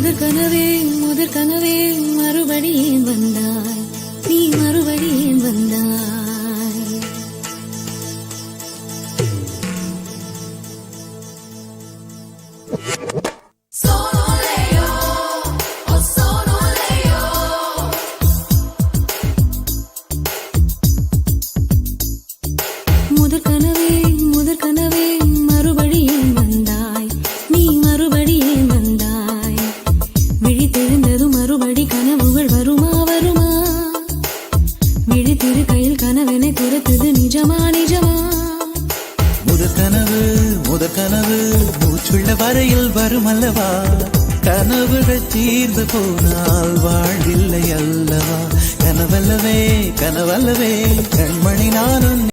முதற் கனவே மறுபடியும் வந்தாய், நீ மறுபடியும் வந்தாய். முதற் கனவே மறுபடியும் வந்தாய், நீ மறுபடியும் வந்தாய். விழித்தெழுந்ததும் மறுபடி கனவுகள் வருமா வருமா? விழித்திரு கையில் கனவெனை துரத்துது நிஜமா நிஜமா? முதற் கனவு மூச்சுள்ள வரையில் வரும் அல்லவா? கனவுகள் தீர்ந்து போனால் வாழ்வில்லை அல்லவா? கனவல்லவே கண்மணி நானும்